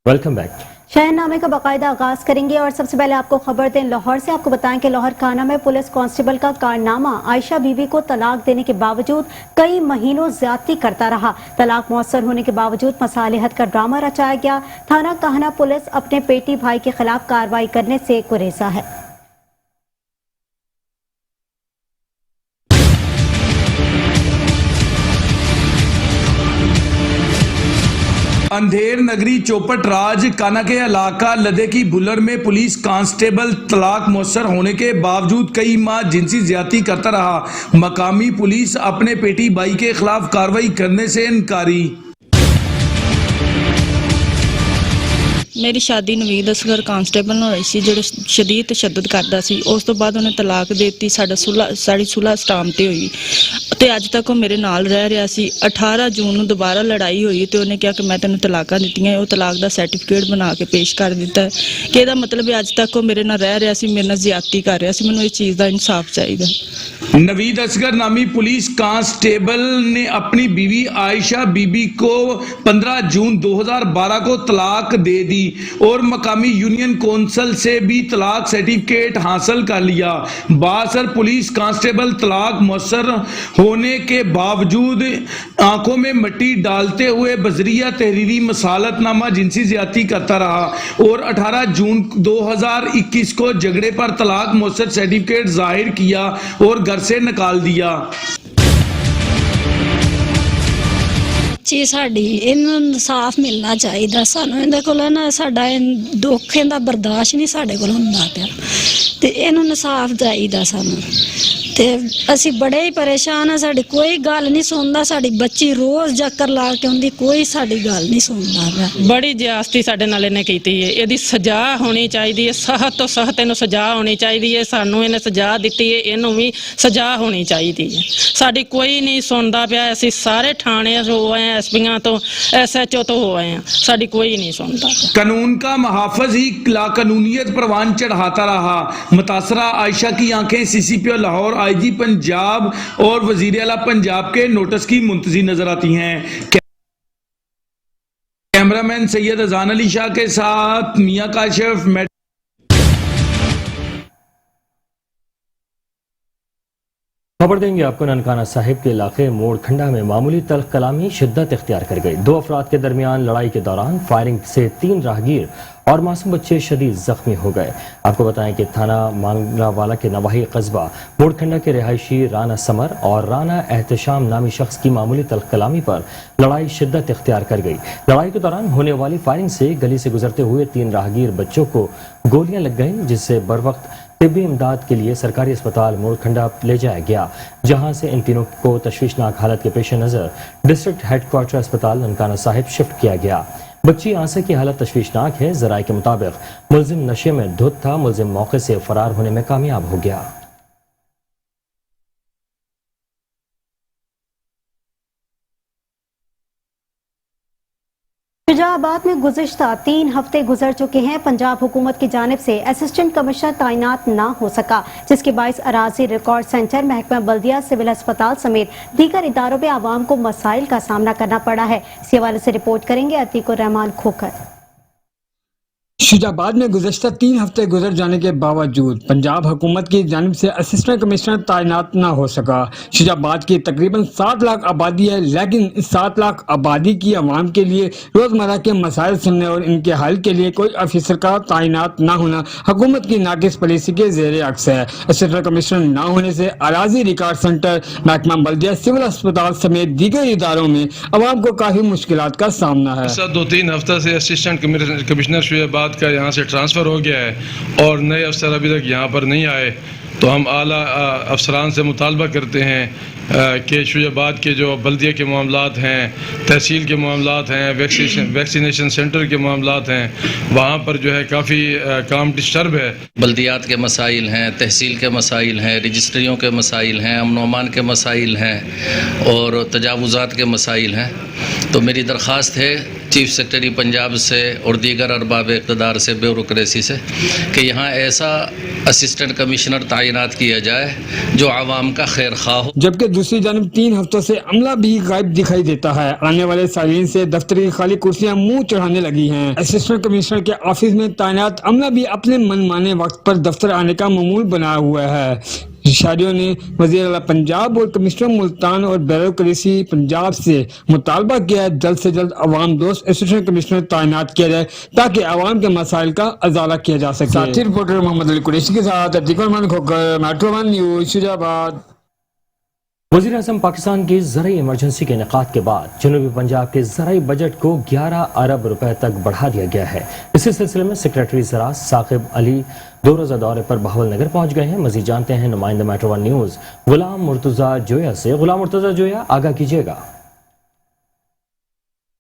Welcome back. शहरनामे का बाकायदा आगाज करेंगे और सबसे पहले आपको खबर दें लाहौर से। आपको बताएं कि लाहौर खाना में पुलिस कांस्टेबल का कारनामा आयशा बीबी को तलाक देने के बावजूद कई महीनों ज्यादती करता रहा। तलाक मौसर होने के बावजूद मसालिहत का ड्रामा रचाया गया। थाना कहना पुलिस अपने पेटी भाई के खिलाफ कार्रवाई करने से गुरेजा है। अंधेर नगरी चौपट राज काना के इलाका लदे की बुलर में पुलिस कांस्टेबल तलाक मौसर होने के बावजूद कई माह जिनसी ज्यादती करता रहा। मकामी पुलिस अपने पेटी भाई के खिलाफ कार्रवाई करने से इनकारी। मेरी शादी नवीद असगर कांस्टेबल ਨਾਲ ਹੋਈ ਸੀ ਜਿਹੜਾ ਸ਼ਦੀਦ ਤਸ਼ੱਦਦ ਕਰਦਾ ਸੀ। ਉਸ ਤੋਂ ਬਾਅਦ ਉਹਨੇ ਤਲਾਕ ਦੇ ਦਿੱਤੀ। ਸਾਡੀ ਸੁਲ੍ਹਾ ਸਟਾਮ ਤੇ ਹੋਈ ਤੇ ਅੱਜ ਤੱਕ ਉਹ ਮੇਰੇ ਨਾਲ ਰਹਿ ਰਿਹਾ ਸੀ। 18 ਜੂਨ ਨੂੰ ਦੁਬਾਰਾ ਲੜਾਈ ਹੋਈ ਤੇ ਉਹਨੇ ਕਿਹਾ ਕਿ ਮੈਂ ਤੈਨੂੰ ਤਲਾਕਾਂ ਦਿੱਤੀਆਂ। ਉਹ ਤਲਾਕ ਦਾ ਸਰਟੀਫਿਕੇਟ ਬਣਾ ਕੇ ਪੇਸ਼ ਕਰ ਦਿੱਤਾ ਕਿ ਇਹਦਾ ਮਤਲਬ ਹੈ ਅੱਜ ਤੱਕ ਉਹ ਮੇਰੇ ਨਾਲ ਰਹਿ ਰਿਹਾ ਸੀ, ਮੇਰੇ ਨਾਲ ਜ਼ਿਆਦਤੀ ਕਰ ਰਿਹਾ ਸੀ। ਮੈਨੂੰ ਇਸ ਚੀਜ਼ ਦਾ ਇਨਸਾਫ ਚਾਹੀਦਾ। नवीद असगर नामी पुलिस कांस्टेबल ने अपनी बीवी आयशा बीबी को 15 जून 2012 को तलाक दे दी और मकामी यूनियन कौंसिल से भी तलाक सर्टिफिकेट हासिल कर लिया। बासर पुलिस कांस्टेबल तलाक मौसर होने के बावजूद आंखों में मिट्टी डालते हुए बजरिया तहरीरी मसालतनामा जिनसी ज्यादती करता रहा और 18 जून 2021 को झगड़े पर तलाक मौसर सर्टिफिकेट जाहिर किया और घर से निकाल दिया। ਜੀ ਸਾਡੀ ਇਹਨੂੰ ਇਨਸਾਫ ਮਿਲਣਾ ਚਾਹੀਦਾ। ਸਾਨੂੰ ਇਹਦੇ ਕੋਲ ਨਾ ਸਾਡਾ ਦੁੱਖ ਇਹਦਾ ਬਰਦਾਸ਼ਤ ਨਹੀਂ ਸਾਡੇ ਕੋਲ ਹੁੰਦਾ ਪਿਆ ਤੇ ਇਹਨੂੰ ਇਨਸਾਫ ਚਾਹੀਦਾ ਸਾਨੂੰ। ਤੇ ਅਸੀਂ ਬੜੇ ਹੀ ਪਰੇਸ਼ਾਨ ਆ। ਸਾਡੀ ਕੋਈ ਗੱਲ ਨਹੀਂ ਸੁਣਦਾ। ਸਾਡੀ ਬੱਚੀ ਰੋਜ਼ ਚੱਕਰ ਲਾ ਕੇ ਆਉਂਦੀ, ਕੋਈ ਸਾਡੀ ਗੱਲ ਨਹੀਂ ਸੁਣਦਾ ਪਿਆ। ਬੜੀ ਜ਼ਿਆਦਤੀ ਸਾਡੇ ਨਾਲ ਇਹਨੇ ਕੀਤੀ ਹੈ। ਇਹਦੀ ਸਜ਼ਾ ਹੋਣੀ ਚਾਹੀਦੀ ਹੈ, ਸਖਤ ਤੋਂ ਸਖਤ ਇਹਨੂੰ ਸਜ਼ਾ ਹੋਣੀ ਚਾਹੀਦੀ ਹੈ। ਸਾਨੂੰ ਇਹਨੇ ਸਜ਼ਾ ਦਿੱਤੀ ਹੈ, ਇਹਨੂੰ ਵੀ ਸਜ਼ਾ ਹੋਣੀ ਚਾਹੀਦੀ ਹੈ। ਸਾਡੀ ਕੋਈ ਨਹੀਂ ਸੁਣਦਾ ਪਿਆ। ਅਸੀਂ ਸਾਰੇ ਥਾਣੇ ਹੋ ਆਏ, एसपीआं तो SHO तो हो आए हैं, साड़ी कोई नहीं सुनता। कानून का मुहाफ़िज़ ही लाकानूनियत परवान चढ़ाता रहा। मुतासरा आयशा की आंखें CCPO लाहौर, IG पंजाब और वज़ीर आला पंजाब के नोटिस की मुंतज़िर नजर आती हैं। कैमरामैन सैयद अजान अली शाह के साथ मियां काशिफ। खबर देंगे आपको ननकाना साहिब के इलाके मोड़ खंडा में मामूली तल्ख कलामी शिद्दत इख्तियार कर गई। 2 अफराद के दरमियान लड़ाई के दौरान फायरिंग से 3 राहगीर और मासूम बच्चे शदीद जख्मी हो गए। आपको बताएं कि थाना मांगरावाला के नवाही कस्बा मोड़खंडा के रिहायशी राना समर और राना एहतशाम नामी शख्स की मामूली तल्ख कलामी पर लड़ाई शिद्दत इख्तियार कर गई। लड़ाई के दौरान होने वाली फायरिंग से गली से गुजरते हुए 3 राहगीर बच्चों को गोलियां लग गईं, जिससे बर वक्त तिब्बी इमदाद के लिए सरकारी अस्पताल मोड़खंडा ले जाया गया, जहां से इन तीनों को तशवीशनाक हालत के पेश नज़र डिस्ट्रिक्ट हेडक्वार्टर अस्पताल ननकाना साहिब शिफ्ट किया गया। बच्ची आंसे की हालत तशवीशनाक है। जराए के मुताबिक मुलजिम नशे में धुत था। मुलजिम मौके से फरार होने में कामयाब हो गया। शुजाबाद में गुज़िश्ता 3 हफ्ते गुजर चुके हैं। पंजाब हुकूमत की जानिब से असिस्टेंट कमिश्नर तैनात ना हो सका, जिसके बायस अराजी रिकॉर्ड सेंटर, महकमा बल्दिया, सिविल अस्पताल समेत दीगर इदारों में आवाम को मसाइल का सामना करना पड़ा है। इसी हवाले से रिपोर्ट करेंगे अतीकुर रहमान खोखर। शुजाबाद में गुज़श्ता 3 हफ्ते गुजर जाने के बावजूद पंजाब हुकूमत की जानिब से असिस्टेंट कमिश्नर तैनात न हो सका। शुजाबाद की तकरीबन 7 लाख आबादी है, लेकिन इस 7 लाख आबादी की आवाम के लिए रोज़मर्रा के मसाइल सुनने और इनके हल के लिए कोई अफसर का तैनात न होना हुकूमत की नाकिस पॉलिसी के ज़ेर अक्स है। असिस्टेंट कमिश्नर न होने से अराजी रिकॉर्ड सेंटर, महकमा बल्दिया, सिविल अस्पताल समेत दीगर इदारों में आवाम को काफ़ी मुश्किलात का सामना है। 2-3 हफ्ते से असिस्टेंट कमिश्नर शुजाबाद का यहाँ से ट्रांसफ़र हो गया है और नए अफसर अभी तक यहाँ पर नहीं आए, तो हम आला अफसरान से मुतालबा करते हैं कि शुजाबाद के जो बल्दिया के मामलात हैं, तहसील के मामलात हैं, वैक्सीनेशन सेंटर के मामलात हैं, वहाँ पर जो है काफ़ी काम डिस्टर्ब है। बल्दियात के मसाइल हैं, तहसील के मसाइल हैं, रजिस्ट्रियों के मसाइल हैं, अमन व अमान के मसाइल हैं और तजावुज़ात के मसाइल हैं। तो मेरी दरख्वास्त है چیف سیکرٹری پنجاب سے اور دیگر ارباب اقتدار سے بیوروکریسی سے کہ یہاں ایسا اسسٹنٹ کمشنر تعینات کیا جائے جو عوام کا خیر خواہ ہو. جبکہ دوسری جانب 3 ہفتوں سے عملہ بھی غائب دکھائی دیتا ہے. آنے والے سالین سے دفتر کی خالی کرسیاں منہ چڑھانے لگی ہیں. اسسٹنٹ کمشنر کے آفس میں تعینات عملہ بھی اپنے من مانے وقت پر دفتر آنے کا معمول بنا ہوا ہے. شہریوں نے وزیر اعلیٰ پنجاب اور کمشنر ملتان اور بیوروکریسی پنجاب سے مطالبہ کیا ہے جلد سے جلد عوام دوست اسسٹنٹ کمشنر تعینات کیا جائے تاکہ عوام کے مسائل کا ازالہ کیا جا سکے. ساتھی رپورٹر محمد علی قریشی کے ساتھ عتیق الرحمان کھوکر، میٹرو ون نیوز، شجاع آباد. وزیر اعظم پاکستان کی زرعی ایمرجنسی کے انعقاد کے بعد جنوبی پنجاب کے زرعی بجٹ کو 11 ارب روپے تک بڑھا دیا گیا ہے. اسی سلسلے میں سیکریٹری زراعت ثاقب علی 2 روزہ دورے پر بہاول نگر پہنچ گئے ہیں. مزید جانتے ہیں نمائندہ metro one news Ghulam Murtaza جویا سے. غلام مرتضیٰ جویا، آگاہ کیجیے گا.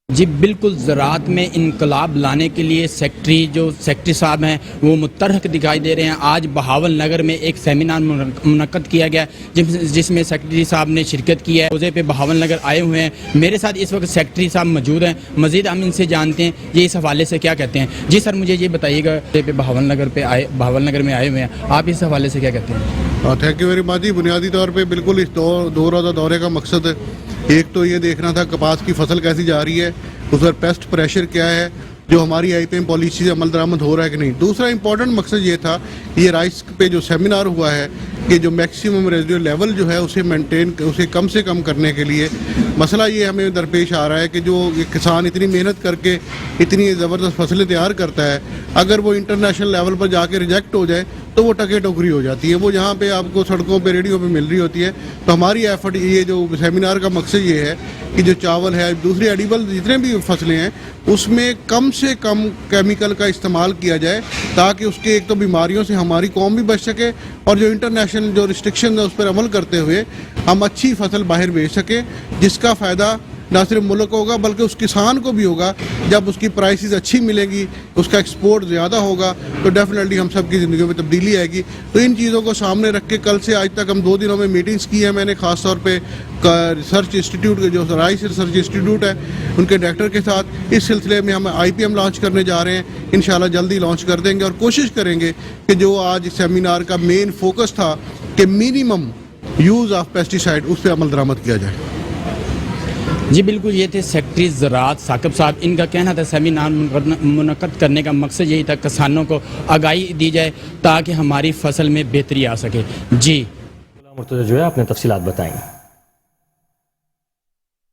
جی بالکل، زراعت میں انقلاب لانے کے لیے سیکٹری صاحب ہیں وہ متحرک دکھائی دے رہے ہیں. آج بہاول نگر میں ایک سیمینار منعقد کیا گیا جس میں سیکٹری صاحب نے شرکت کی ہے. روزے پہ بہاول نگر آئے ہوئے ہیں. میرے ساتھ اس وقت سیکٹری صاحب موجود ہیں. مزید ہم ان سے جانتے ہیں یہ اس حوالے سے کیا کہتے ہیں. جی سر، مجھے یہ بتائیے گا بہاول نگر میں آئے ہوئے ہیں، آپ اس حوالے سے کیا کہتے ہیں؟ Thank you very much. جی بنیادی طور پہ بالکل اس 2 روزہ دورے کا مقصد ایک تو یہ دیکھنا تھا کپاس کی فصل کیسی جا رہی ہے، اس پر پیسٹ پریشر کیا ہے، جو ہماری آئی پی ایم پالیسی سے عمل درآمد ہو رہا ہے کہ نہیں. دوسرا امپورٹنٹ مقصد یہ تھا کہ یہ رائس پہ جو سیمینار ہوا ہے کہ جو میکسیمم ریزیڈیو لیول جو ہے اسے کم سے کم کرنے کے لیے مسئلہ یہ ہمیں درپیش آ رہا ہے کہ جو کسان اتنی محنت کر کے اتنی زبردست فصلیں تیار کرتا ہے، اگر وہ انٹرنیشنل لیول پر جا کے ریجیکٹ ہو جائے تو وہ ٹکے ٹوکری ہو جاتی ہے، وہ جہاں پہ آپ کو سڑکوں پہ ریڈیو پہ مل رہی ہوتی ہے. تو ہماری ایفرٹ یہ جو سیمینار کا مقصد یہ ہے کہ جو چاول ہے، دوسری ایڈیبل جتنے بھی فصلیں ہیں، اس میں کم سے کم کیمیکل کا استعمال کیا جائے تاکہ اس کے ایک تو بیماریوں سے ہماری قوم بھی بچ سکے اور جو انٹرنیشنل جو ریسٹرکشن ہے اس پر عمل کرتے ہوئے ہم اچھی فصل باہر بھیج سکیں، جس کا فائدہ نہ صرف ملک کو ہوگا بلکہ اس کسان کو بھی ہوگا. جب اس کی پرائسز اچھی ملیں گی، اس کا ایکسپورٹ زیادہ ہوگا تو ڈیفینیٹلی ہم سب کی زندگیوں میں تبدیلی آئے گی. تو ان چیزوں کو سامنے رکھ کے کل سے آج تک ہم 2 دنوں میں میٹنگز کی ہیں. میں نے خاص طور پہ ریسرچ انسٹیٹیوٹ کے جو رائس ریسرچ انسٹیٹیوٹ ہے ان کے ڈائریکٹر کے ساتھ اس سلسلے میں ہم آئی پی ایم لانچ کرنے جا رہے ہیں. انشاءاللہ جلدی لانچ کر دیں گے اور کوشش کریں گے کہ جو آج سیمینار کا مین فوکس تھا کہ منیمم یوز آف پیسٹیسائڈ اس پہ عمل درآمد کیا جائے. جی بالکل، یہ تھے سیکٹری زراعت ثاقب صاحب. ان کا کہنا تھا سیمینار منعقد کرنے کا مقصد یہی تھا کسانوں کو آگاہی دی جائے تاکہ ہماری فصل میں بہتری آ سکے. جی غلام مرتضیٰ جویا اپنے تفصیلات بتائیں.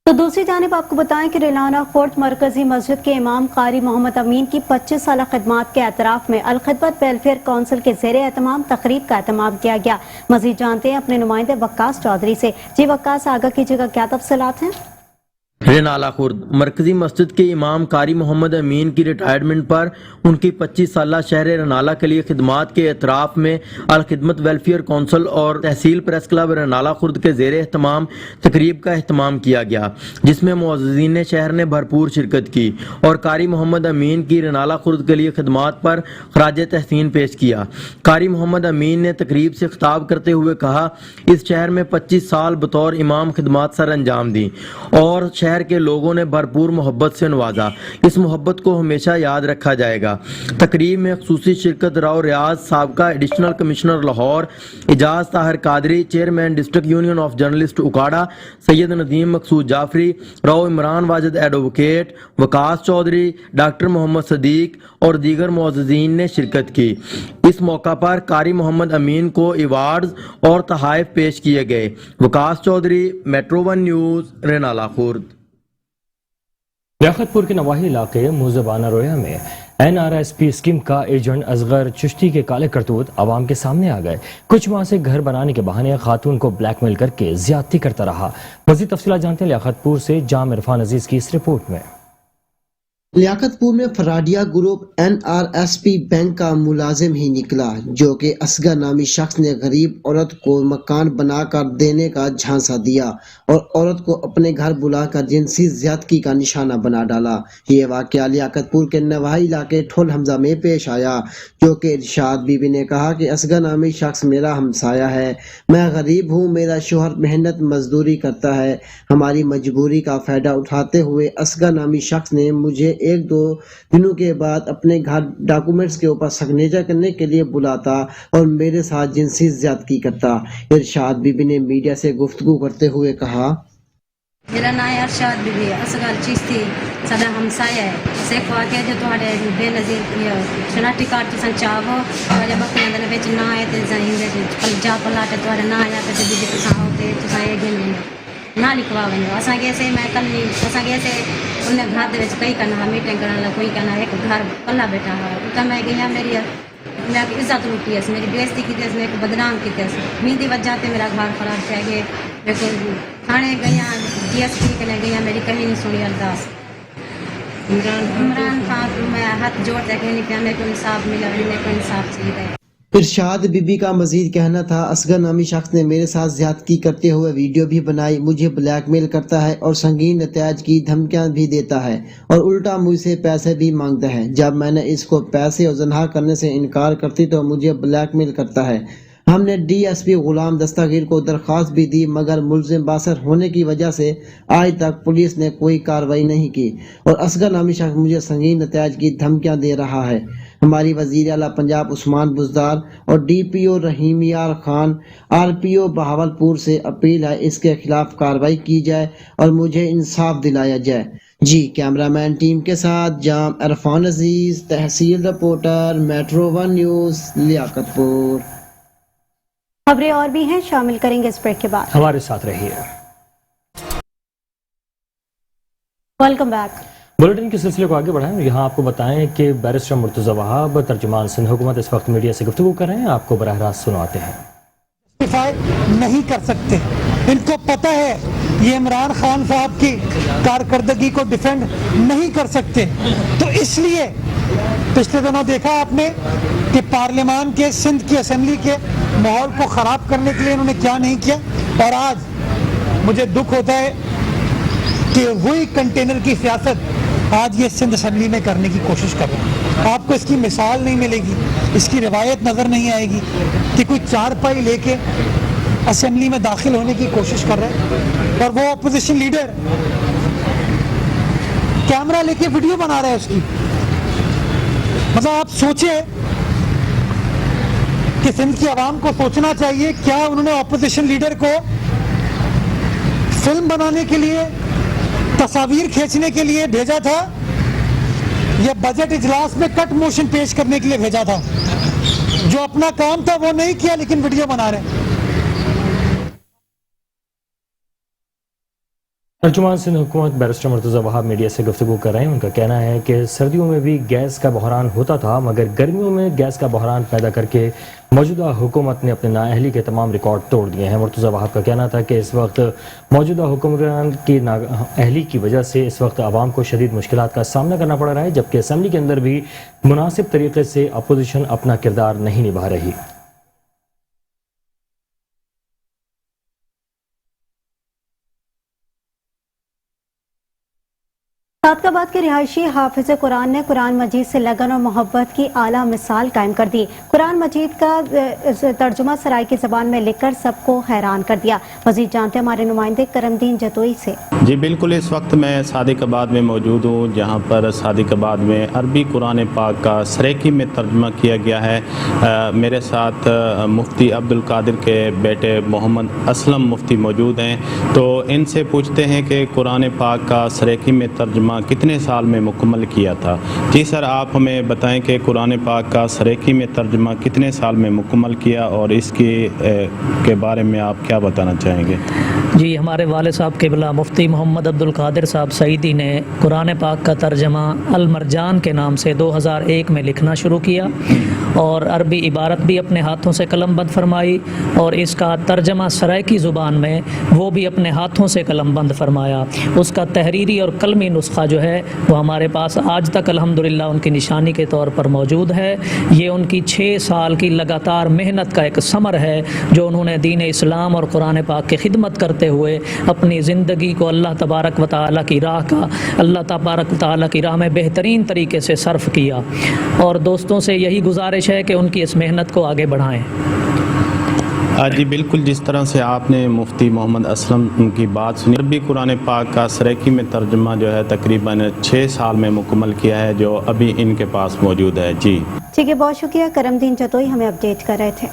تو دوسری جانب آپ کو بتائیں کہ ریلانہ خورد مرکزی مسجد کے امام قاری محمد امین کی 25 سالہ خدمات کے اعتراف میں الخدمت ویلفیئر کونسل کے زیر اہتمام تقریب کا اہتمام کیا گیا. مزید جانتے ہیں اپنے نمائندے وقاص چودھری سے. جی وقاص، آگاہ کیجیے گا، کیا تفصیلات ہیں؟ رینالہ خورد مرکزی مسجد کے امام قاری محمد امین کی ریٹائرمنٹ پر ان کی 25 سالہ شہر رینالہ کے لیے خدمات کے اعتراف میں الخدمت ویلفیئر کونسل اور تحصیل پریس کلب رینالہ خورد کے زیر اہتمام تقریب کا اہتمام کیا گیا، جس میں معززین شہر نے بھرپور شرکت کی اور قاری محمد امین کی رینالہ خورد کے لیے خدمات پر خراج تحسین پیش کیا. قاری محمد امین نے تقریب سے خطاب کرتے ہوئے کہا اس شہر میں 25 سال بطور امام خدمات سر انجام دی اور شہر کے لوگوں نے بھرپور محبت سے نوازا. اس محبت کو ہمیشہ یاد رکھا جائے گا. تقریب میں خصوصی شرکت راؤ ریاض سابقہ additional commissioner Lahore, Ijaz Tahir Qadri chairman district union of journalist Okara, Syed Nadeem Maqsood Jafri, Rao Imran Wajid advocate, Waqas Chaudhry, doctor Muhammad Siddique اور دیگر معززین نے شرکت کی. اس موقع پر قاری محمد امین کو ایوارڈز اور تحائف پیش کیے گئے. Waqas Chaudhry, metro one news, Renala Khurd. Liaquatpur کے نواحی علاقے موزبانہ رویا میں NRSP اسکیم کا ایجنٹ اصغر چشتی کے کالے کرتوت عوام کے سامنے آ گئے. کچھ ماہ سے گھر بنانے کے بہانے خاتون کو بلیک میل کر کے زیادتی کرتا رہا. مزید تفصیلات جانتے ہیں لیاقت پور سے جام عرفان عزیز کی اس رپورٹ میں. लियाकतपुर में फराडिया ग्रुप NRSP बैंक का मुलाजिम ही निकला, जो कि असगर नामी शख्स ने गरीब औरत को मकान बनाकर देने का झांसा दिया और औरत को अपने घर बुलाकर जिनसी ज्यादती का निशाना बना डाला। ये वाकया लियाकतपुर के नवाही इलाके ठोल हमजा में पेश आया, जो कि इरशाद बीबी ने कहा कि असगर नामी शख्स मेरा हमसाया है, मैं गरीब हूँ, मेरा शोहर मेहनत मजदूरी करता है। हमारी मजबूरी का फायदा उठाते हुए असगर नामी शख्स ने मुझे 1-2 दिनों के बाद अपने घर डॉक्यूमेंट्स के ऊपर सिग्नेचर करने के लिए बुलाता और मेरे साथ जिनसी ज्यादती करता। इरशाद बीबी ने मीडिया से गुफ्तगू करते हुए कहा, मेरा नाम है इरशाद बीबी, असगर चिश्ती साडा हमसाया है। सिख वाकया जो तुहाडे बेनज़ीर शनाख्ती कार्ड तुसां चाहो तुहाडे बकरियां दे विच ना है ते ज़मीन दे जा पलाट तुहाडा ना आया ते बीबी तुसां हो ते तुसां ए गिने ना लिखवा वञो। असांखे ऐसे मैं कल असांखे ऐसे उन घर दे विच कई करना मीटिंग करण ला कोई करना एक घर कला बैठा है उता मैं गई मेरी मैं इज्जत लुटी है, मेरी बेइज्जती की, मैं एक बदनाम की, मेरी वजह से मेरा घर खराब किया गया। मैं थाने गई DSP के गई, मेरी कहीं नहीं सुनी अरदास। इमरान खान मैं हाथ जोड़ तक नहीं पाया, मेरे को इंसाफ मिला, मेरे को इंसाफ चाहिए। इरशाद बीबी का मजीद कहना था, असगर नामी शख्स ने मेरे साथ ज्यादती करते हुए वीडियो भी बनाई, मुझे ब्लैकमेल करता है और संगीन नतज की धमकियां भी देता है और उल्टा मुझसे पैसे भी मांगता है। जब मैंने इसको पैसे और जनाह करने से इनकार करती तो मुझे ब्लैकमेल करता है। हमने DSP गुलाम दस्तगीर को दरख्वास्त भी दी, मगर मुल्जिम बासर होने की वजह से आज तक पुलिस ने कोई कार्रवाई नहीं की और असगर नामी शख्स मुझे संगीन नतज की धमकियां दे रहा है। हमारी वजीर आला पंजाब उस्मान बुज़दार और DPO रहीम यार खान RPO बहावलपुर से अपील है, इसके खिलाफ कार्रवाई की जाए और मुझे इंसाफ दिलाया जाए। जी कैमरामैन टीम के साथ जाम इरफान अजीज, तहसील रिपोर्टर, Metro 1 न्यूज़, लियाकतपुर। खबरें और भी हैं, शामिल करेंगे इस ब्रेक के बाद। हमारे साथ रहिए। Welcome back. बुलेटिन के सिलसिले को आगे बढ़ाएं। यहाँ आपको बताएं कि बैरिस्टर मुर्तज़ा वहाब तर्जुमान सिंध हुकूमत इस वक्त मीडिया से गुफ्तगू कर रहे हैं, आपको बराह रास्त सुनाते हैं। नहीं कर सकते, इनको पता है ये इमरान खान साहब की कारकर्दगी को डिफेंड नहीं कर सकते, तो इसलिए पिछले दिनों देखा आपने कि पार्लियामान के सिंध की असेंबली के माहौल को ख़राब करने के लिए इन्होंने क्या नहीं किया। और आज मुझे दुख होता है कि वही कंटेनर की सियासत आज ये सिंध असेंबली में करने की कोशिश कर रहे हैं। आपको इसकी मिसाल नहीं मिलेगी, इसकी रिवायत नज़र नहीं आएगी कि कोई चारपाई लेके असेंबली में दाखिल होने की कोशिश कर रहे हैं और वो अपोजिशन लीडर कैमरा लेके वीडियो बना रहे हैं उसकी। मतलब आप सोचे कि सिंध की आवाम को सोचना चाहिए, क्या उन्होंने अपोजिशन लीडर को फिल्म बनाने के लिए, तस्वीर खींचने के लिए भेजा था या बजट इजलास में कट मोशन पेश करने के लिए भेजा था? जो अपना काम था वो नहीं किया, लेकिन वीडियो बना रहे हैं। तर्जुमान सिंध हुकूमत बैरिस्टर मुर्तज़ा वहाब मीडिया से गुफ्तगू कर रहे हैं। उनका कहना है कि सर्दियों में भी गैस का बहरान होता था, मगर गर्मियों में गैस का बहरान पैदा करके मौजूदा हुकूमत ने अपने नाअहली के तमाम रिकॉर्ड तोड़ दिए हैं। मुर्तज़ा वहाब का कहना था कि इस वक्त मौजूदा हुक्मरान की नाअहली की वजह से इस वक्त आवाम को शदीद मुश्किलात का सामना करना पड़ रहा है, जबकि असम्बली के अंदर भी मुनासिब तरीके से अपोजिशन अपना किरदार नहीं निभा रही। सादकाबाद के रिहायशी हाफिज कुरान ने कुरान मजीद से लगन और मोहब्बत की आला मिसाल कायम कर दी। कुरान मजीद का तर्जुमा सराय की ज़बान में लिखकर सबको हैरान कर दिया। मजीद जानते हैं हमारे नुमाइंदे करमदीन जतोई से। जी बिल्कुल, इस वक्त मैं सादिकाबाद में मौजूद हूँ, जहाँ पर सादिकाबाद में अरबी कुरान पाक का सरेकी में तर्जुमा किया गया है। मेरे साथ मुफ्ती अब्दुल कादिर के बेटे मोहम्मद असलम मुफ्ती मौजूद हैं, तो इनसे पूछते हैं कि कुरान पाक का सरेकी में तर्जुमा कितने साल में मुकम्मल किया था। जी सर, आप हमें बताएं कि कुरान पाक का सरेकी में तर्जुमा कितने साल में मुकम्मल किया और इसके के बारे में आप क्या बताना चाहेंगे? जी, हमारे वालिद साहब क़िबला मुफ्ती मोहम्मद अब्दुल कादिर साहब सईदी ने कुरान पाक का तर्जमा अल मरजान के नाम से 2001 में लिखना शुरू किया और अरबी इबारत भी अपने हाथों से कलमबंद फरमाई और इसका तर्जमा सराइकी ज़ुबान में वो भी अपने हाथों से कलमबंद फरमाया। उसका तहरीरी और कलमी नुस्खा लड़का जो है वो हमारे पास आज तक अल्हम्दुलिल्लाह उनकी निशानी के तौर पर मौजूद है। ये उनकी 6 साल की लगातार मेहनत का एक समर है जो उन्होंने दीन इस्लाम और कुरान पाक की खिदमत करते हुए अपनी ज़िंदगी को अल्लाह तबारक व तआला की राह में बेहतरीन तरीके से सर्फ किया। और दोस्तों से यही गुजारिश है कि उनकी इस मेहनत को आगे बढ़ाएं। जी बिल्कुल, जिस तरह से आपने मुफ्ती मोहम्मद असलम की बात सुनी, अरबी कुरान पाक का सरेकी में तर्जुमा जो है तकरीबन 6 साल में मुकम्मल किया है, जो अभी इनके पास मौजूद है। जी ठीक है, बहुत शुक्रिया। करमदीन जतोई हमें अपडेट कर रहे थे।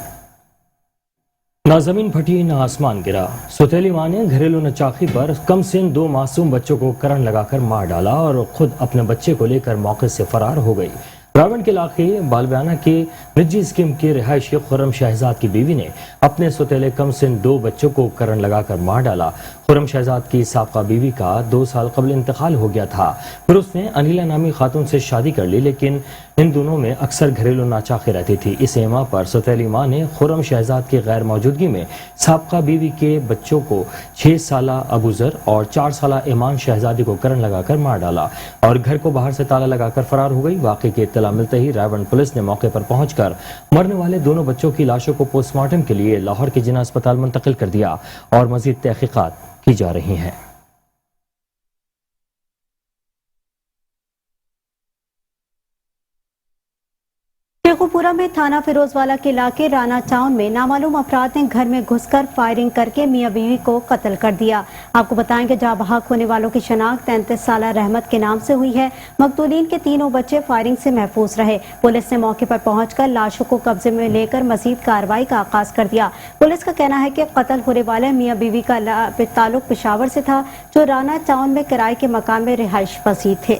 ना जमीन फटी ना आसमान गिरा, सौतेली माँ ने घरेलू नचाखी पर कम सिन 2 मासूम बच्चों को करंट लगाकर मार डाला और खुद अपने बच्चे को लेकर मौके से फरार हो गई। रावण के इलाके बालबयाना के निजी स्कीम के रिहायशी खुर्रम शहजाद की बीवी ने अपने सौतेले कम सिन 2 बच्चों को करंट लगाकर मार डाला। खुर्रम शहजाद की साबका बीवी का 2 साल कबल इंतकाल हो गया था। फिर उसने अनिला नामी खातून से शादी कर ली, लेकिन इन दोनों में अक्सर घरेलू नाचाखी रहती थी। इस एमा पर सौतेली माँ ने खुर्रम शहजाद की गैर मौजूदगी में साबका बीवी के बच्चों को 6 साला अबूजर और 4 साला ईमान शहजादी को करंट लगाकर मार डाला और घर को बाहर से ताला लगाकर फरार हो गई। वाक़े की इत्तला मिलते ही रायबंद पुलिस ने मौके पर पहुंचकर मरने वाले दोनों बच्चों की लाशों को पोस्टमार्टम के लिए लाहौर के जिना अस्पताल मुंतकिल कर दिया और मजीद तहकीकात की जा रही हैं। शेखुपुरा में थाना फिरोजवाला के इलाके राना टाउन में नामालूम अफराद ने घर में घुसकर फायरिंग करके मियां बीवी को कत्ल कर दिया। आपको बताएं कि जाँ बहक होने वालों की शनाख्त 33 साला रहमत के नाम से हुई है। मकतूलीन के तीनों बच्चे फायरिंग से महफूज रहे। पुलिस ने मौके पर पहुंचकर लाशों को कब्जे में लेकर मजीद कार्रवाई का आगाज कर दिया। पुलिस का कहना है कि कत्ल होने वाले मियां बीवी का ताल्लुक पेशावर से था, जो राना टाउन में किराए के मकान में रिहाइश पसीर थे।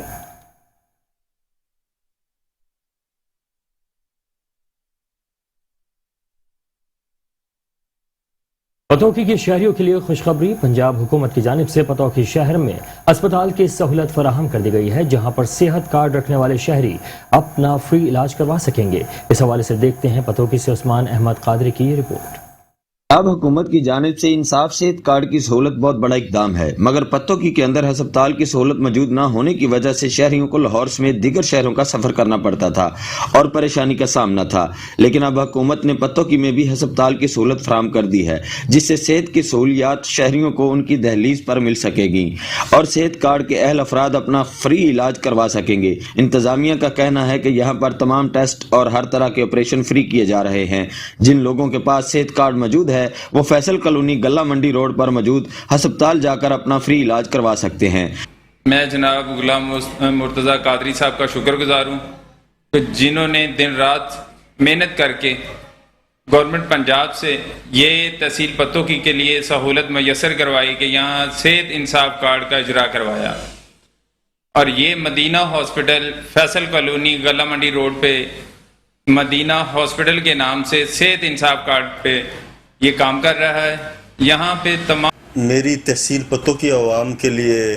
पतौकी के शहरियों के लिए खुशखबरी, पंजाब हुकूमत की जानिब से पतौकी शहर में अस्पताल की सहूलत फराहम कर दी गई है, जहां पर सेहत कार्ड रखने वाले शहरी अपना फ्री इलाज करवा सकेंगे। इस हवाले से देखते हैं पतौकी से उस्मान अहमद कादरी की ये रिपोर्ट। पंजाब हुकूमत की जानिब से इंसाफ सेहत कार्ड की सहूलत बहुत बड़ा इकदाम है, मगर पतौकी के अंदर अस्पताल की सहूलत मौजूद न होने की वजह से शहरियों को लाहौर समेत दीगर शहरों का सफर करना पड़ता था और परेशानी का सामना था। लेकिन अब हुकूमत ने पतौकी में भी अस्पताल की सहूलत फराहम कर दी है, जिससे सेहत की सहूलियात शहरियों को उनकी दहलीज पर मिल सकेगी और सेहत कार्ड के अहल अफराद अपना फ्री इलाज करवा सकेंगे। इंतजामिया का कहना है कि यहाँ पर तमाम टेस्ट और हर तरह के ऑपरेशन फ्री किए जा रहे हैं। जिन लोगों के पास सेहत कार्ड मौजूद है वो फैसल कॉलोनी गल्ला मंडी रोड पर मौजूद अस्पताल जाकर अपना फ्री इलाज करवा सकते हैं। मैं जनाब गुलाम मुर्तज़ा कादरी साहब का शुक्रगुजार हूँ, तो जिन्होंने दिन रात मेहनत करके गवर्नमेंट पंजाब से ये तहसील पतौकी के लिए सहूलत मैसर करवाई कि यहाँ सेहत इंसाफ कार्ड का इजरा करवाया। और ये मदीना हॉस्पिटल फैसल कॉलोनी गल्ला मंडी रोड पे मदीना हॉस्पिटल के नाम से सेहत इंसाफ कार्ड पे ये काम कर रहा है। यहाँ पे तमाम मेरी तहसील पतौकी अवाम के लिए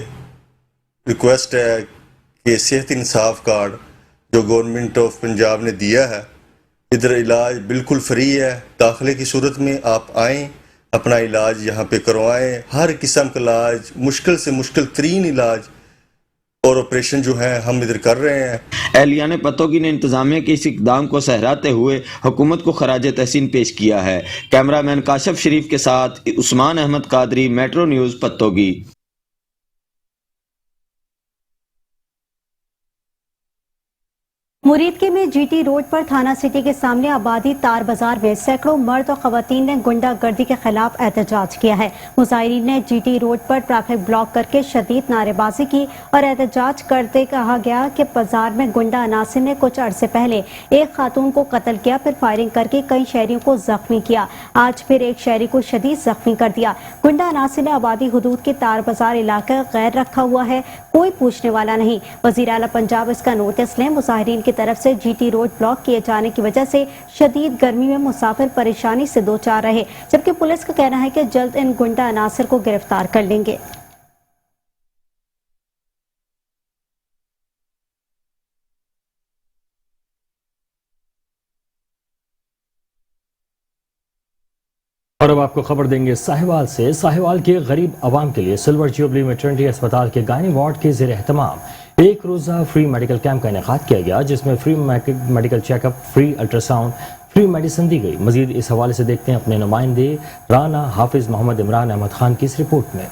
रिक्वेस्ट है कि सेहत इंसाफ कार्ड जो गवर्नमेंट ऑफ पंजाब ने दिया है, इधर इलाज बिल्कुल फ्री है। दाखिले की सूरत में आप आएँ, अपना इलाज यहाँ पे करवाएं। हर किस्म का इलाज, मुश्किल से मुश्किल तरीन इलाज और ऑपरेशन जो है हम इधर कर रहे हैं। एहलियान पतौकी ने इंतजामिया के इस इकदाम को सहराते हुए हुकूमत को खराज तहसीन पेश किया है। कैमरामैन काशिफ शरीफ के साथ उस्मान अहमद कादरी, मेट्रो न्यूज़, पतौकी। मुरीदके में जीटी रोड पर थाना सिटी के सामने आबादी तार बाजार में सैकड़ों मर्द और खवातीन ने गुंडागर्दी के खिलाफ एहतजाज किया है। मुजाहिरीन ने जीटी रोड पर ट्रैफिक ब्लॉक करके शदीद नारेबाजी की और एहतजाज करते कहा गया कि बाजार में गुंडा अनासिर ने कुछ अरसे पहले एक खातून को कत्ल किया, फिर फायरिंग करके कई शहरियों को जख्मी किया। आज फिर एक शहरी को शदीद जख्मी कर दिया। गुंडा अनासिर ने आबादी हुदूद के तार बाजार इलाका गैर रखा हुआ है, कोई पूछने वाला नहीं। वजीर आला पंजाब इसका नोटिस लें। मुजाहिरीन की तरफ से जीटी रोड ब्लॉक किए जाने की वजह से शदीद गर्मी में मुसाफिर परेशानी से दो चार रहे, जबकि पुलिस का कहना है कि जल्द इन गुंडा अनासिर को गिरफ्तार कर लेंगे। और अब आपको खबर देंगे साहिवाल से। साहिवाल के गरीब आवाम के लिए सिल्वर जुबली मैटरनिटी अस्पताल के गायनी वार्ड के ज़ेर एहतमाम एक रोज़ा फ्री मेडिकल कैंप का इनेकाद किया गया, जिसमें free medical checkup, free ultrasound, free medicine दी गई। मजीद इस हवाले से देखते हैं अपने नुमाइंदे राना हाफिज मोहम्मद इमरान अहमद खान की इस रिपोर्ट में।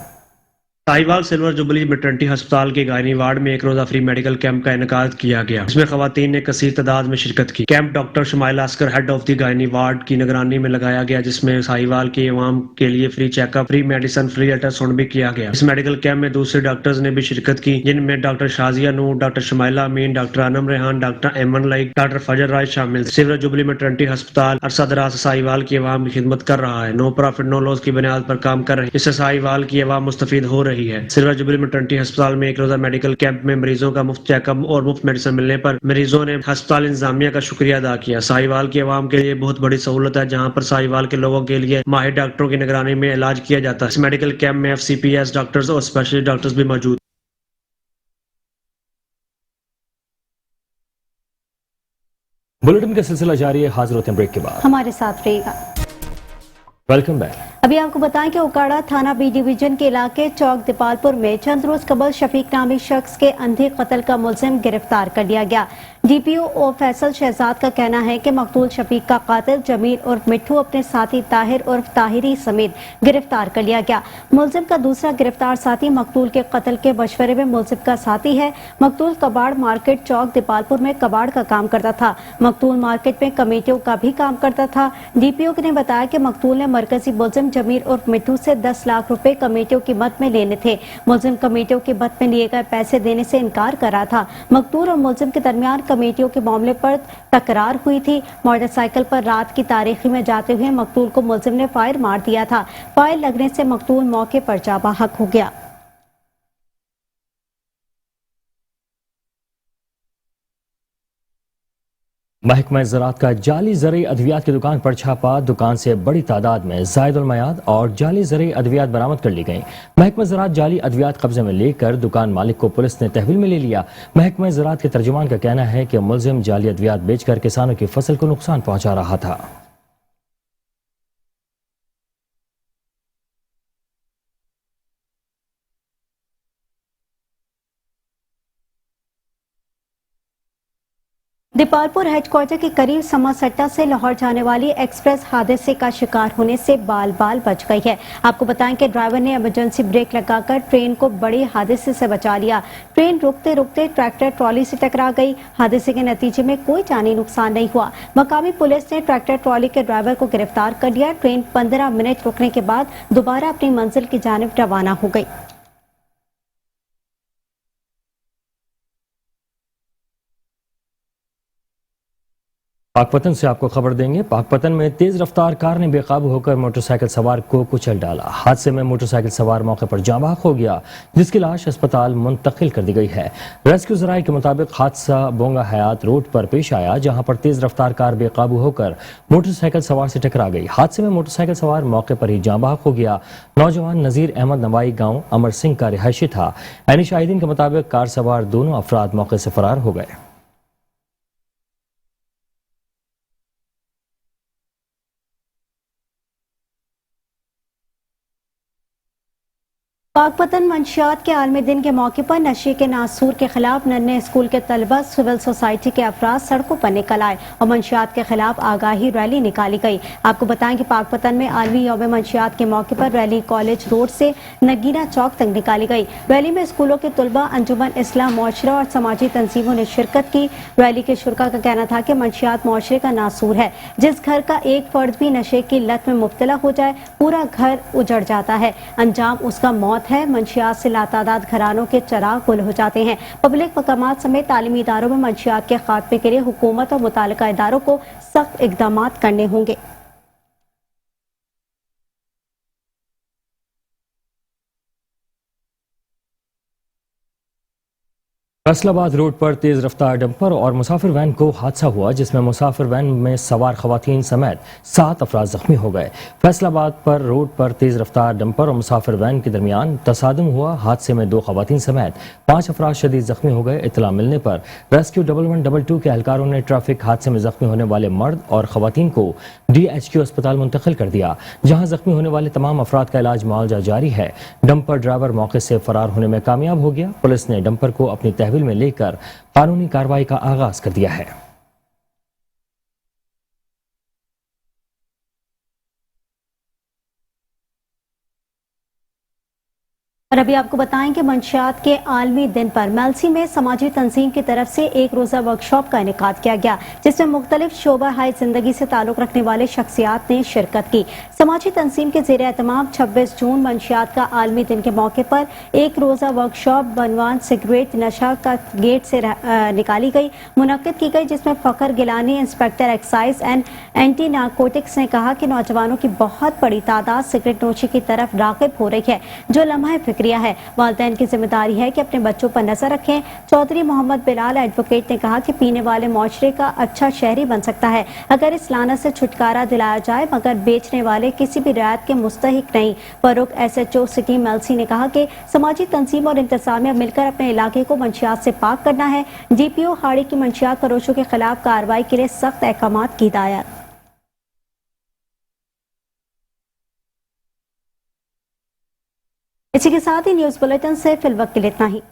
साहिवाल सिल्वर जुबली मैटरनिटी अस्पताल के गायनी वार्ड में एक रोजा फ्री मेडिकल कैंप का इनेकाद किया गया। इसमें खवातीन ने कसीर तादाद में शिरकत की। Camp doctor Shumaila Askar head of the gynae ward की निगरानी में लगाया गया, जिसमें साहिवाल के अवाम के लिए free checkup, free medicine, free ultrasound भी किया गया। इस मेडिकल कैंप में दूसरे डॉक्टर्स ने भी शिरकत की, जिनमें डॉक्टर शाजिया नूर, डॉक्टर शमाइला अमीन, डॉक्टर अनम रेहान, डॉक्टर एमन लाइक, डॉक्टर फजर राज शामिल। सिल्वर जुबली मैटरनिटी अस्पताल अरसा दराज से साहिवाल की अवाम की खिदमत कर रहा है। नो प्रॉफिट नो लॉस की बुनियाद पर काम कर रहे हैं। इससे साहिवाल की अवाम मुस्तफीद हो रही है। सिल्वर जुबली मैटरनिटी अस्पताल में एक रोजा मेडिकल कैंप में मरीजों का मुफ्त चेकअप और मुफ्त मेडिसिन मिलने पर मरीजों ने अस्पताल इंतजामिया का शुक्रिया अदा किया। साहिवाल की आवाम के लिए बहुत बड़ी सहूलत है, जहां पर साहिवाल के लोगों के लिए माहिर डॉक्टरों की निगरानी में इलाज किया जाता है। इस मेडिकल कैंप में FCPS डॉक्टर्स और स्पेशलिस्ट डॉक्टर्स भी मौजूद। बुलेटिन का सिलसिला जारी है, हाजिर होते हैं ब्रेक के बाद। हमारे साथ रहिएगा। Welcome back. अभी आपको बताएं कि उकाड़ा थाना बी डिवीजन के इलाके चौक दीपालपुर में चंद रोज कबल शफीक नामी शख्स के अंधे कत्ल का मुलजिम गिरफ्तार कर लिया गया। DPO ओ फैसल शहजाद का कहना है कि मकतूल शफीक का कातिल जमील उर्फ मिट्ठू अपने साथी ताहिर उर्फ ताहिरी समेत गिरफ्तार कर लिया गया। मुलजिम का दूसरा गिरफ्तार साथी मकतूल के कत्ल के मशवरे में मुलजिम का साथी है। मकतूल कबाड़ मार्केट चौक दीपालपुर में कबाड़ का काम करता था। मकतूल मार्केट में कमेटियों का भी काम करता था। DPO ने बताया कि मकतूल ने मरकजी मुलजिम जमील उर्फ मिट्ठू से 10 लाख रुपए कमेटियों की मद में लेने थे। मुलजिम कमेटियों की मद में लिए गए पैसे देने से इनकार कर रहा था। मकतूल और मुलजिम के दरमियान कमेटियों के मामले पर तकरार हुई थी। मोटरसाइकिल पर रात की तारीखी में जाते हुए मकतूल को मुलजिम ने फायर मार दिया था। फायर लगने से मकतूल मौके पर जा बाहक हो गया। महकमा ज़राअत का जाली ज़रई अद्वियात की दुकान पर छापा। दुकान से बड़ी तादाद में ज़ायदुल मयाद और जाली ज़रई अद्वियात बरामद कर ली गई। महकमा ज़राअत जाली अद्वियात कब्जे में लेकर दुकान मालिक को पुलिस ने तहवील में ले लिया। महकमा ज़राअत के तर्जुमान का कहना है कि मुलजिम जाली अद्वियात बेचकर किसानों की फसल को नुकसान पहुंचा रहा था। दीपालपुर हेडक्वार्टर के करीब समासट्टा से लाहौर जाने वाली एक्सप्रेस हादसे का शिकार होने से बाल बाल बच गई है। आपको बताएं कि ड्राइवर ने इमरजेंसी ब्रेक लगाकर ट्रेन को बड़े हादसे से बचा लिया। ट्रेन रुकते रुकते ट्रैक्टर ट्रॉली से टकरा गई। हादसे के नतीजे में कोई जानी नुकसान नहीं हुआ। मकामी पुलिस ने ट्रैक्टर ट्रॉली के ड्राइवर को गिरफ्तार कर लिया। ट्रेन 15 मिनट रुकने के बाद दोबारा अपनी मंजिल की जानिब रवाना हो गई। पाकपतन से आपको खबर देंगे। पाकपतन में तेज रफ्तार कार ने बेकाबू होकर मोटरसाइकिल सवार को कुचल डाला। हादसे में मोटरसाइकिल सवार मौके पर जाँ बहक हो गया, जिसकी लाश अस्पताल मुंतकिल कर दी गई है। रेस्क्यू ज़राए के मुताबिक हादसा बोंगा हयात रोड पर पेश आया, जहां पर तेज रफ्तार कार बेकाबू होकर मोटरसाइकिल सवार से टकरा गई। हादसे में मोटरसाइकिल सवार मौके पर ही जाँ बहक हो गया। नौजवान नज़ीर अहमद नवाई गाँव अमर सिंह का रिहायशी था। ऐनी शाहिदीन के मुताबिक कार सवार दोनों अफराद मौके से फरार हो गए। पाकपतन मंशियात के आलमी दिन के मौके पर नशे के नासूर के खिलाफ नन्हे स्कूल के तलबा, सिविल सोसाइटी के अफराद सड़कों पर निकल आए और मंशियात के खिलाफ आगाही रैली निकाली गई। आपको बताएं कि पाकपतन में आलमी यौम मंशियात के मौके पर रैली कॉलेज रोड से नगीना चौक तक निकाली गई। रैली में स्कूलों के तलबा, अंजुमन इस्लाम मुआशरा और समाजी तंजीमों ने शिरकत की। रैली के शुरका का कहना था कि मंशियात मुआशरे का नासूर है। जिस घर का एक फर्द भी नशे की लत में मुब्तला हो जाए, पूरा घर उजड़ जाता है। अंजाम उसका मौत है। मंशियात से लातादाद घरानों के चराग गुल हो जाते हैं। पब्लिक मकामात समेत तालीमी इदारों में मंशियात के खात्मे के लिए हुकूमत और मुतालिका इदारों को सख्त इकदाम करने होंगे। फैसलाबाद रोड पर तेज रफ्तार डंपर और मुसाफिर वैन को हादसा हुआ, जिसमें मुसाफिर वैन में सवार खवातीन समेत 7 अफराद जख्मी हो गए। फैसलाबाद पर रोड पर तेज रफ्तार डंपर और मुसाफिर वैन के दरमियान तसादम हुआ। हादसे में 2 खवातीन समेत 5 अफराद शदीद जख्मी हो गए। इतला मिलने पर रेस्क्यू 1122 के एहलकारों ने ट्रैफिक हादसे में जख्मी होने वाले मर्द और खवातीन को DHQ अस्पताल मुंतकिल कर दिया, जहां जख्मी होने वाले तमाम अफराद का इलाज मुआवजा जारी है। डंपर ड्राइवर मौके से फरार होने में कामयाब हो गया। पुलिस ने डंपर को अपनी तहवील में लेकर कानूनी कार्रवाई का आगाज कर दिया है। और अभी आपको बताएं कि मंशियात के आलमी दिन पर मेलसी में समाजी तंजीम की तरफ से एक रोज़ा वर्कशॉप का इनेकाद किया गया, जिसमें मुख्तलिफ शोबा हाय जिंदगी से ताल्लुक़ रखने वाले शख्सियात ने शिरकत की। समाजी तंजीम के ज़ेर एहतमाम 26 जून मंशियात का आलमी दिन के मौके पर एक रोज़ा वर्कशॉप बनवान सिगरेट नशा का गेट से निकाली गई, मुनक्किद की गई, जिसमें Fakhar Gilani, inspector excise and anti narcotics ने कहा कि नौजवानों की बहुत बड़ी तादाद सिगरेट नोशी की तरफ राग़िब हो रही है, जो लम्हा फिक्रिया है। वालिदैन की जिम्मेदारी है कि अपने बच्चों पर नजर रखें। चौधरी मोहम्मद बिलाल एडवोकेट ने कहा कि पीने वाले मुआशरे का अच्छा शहरी बन सकता है अगर इस लानत से छुटकारा दिलाया जाए, मगर बेचने वाले किसी भी रियायत के मुस्तहिक नहीं। फरूक SHO सिटी मेलसी ने कहा कि समाजी तंजीम और इंतजामिया मिलकर अपने इलाके को मंशियात से पाक करना है। DPO हाड़ी की मंशियात फरोशों के खिलाफ कार्रवाई के लिए सख्त अहकाम की हिदायत। इसी के साथ ही न्यूज़ बुलेटिन से फिलवक्त के लिए इतना ही।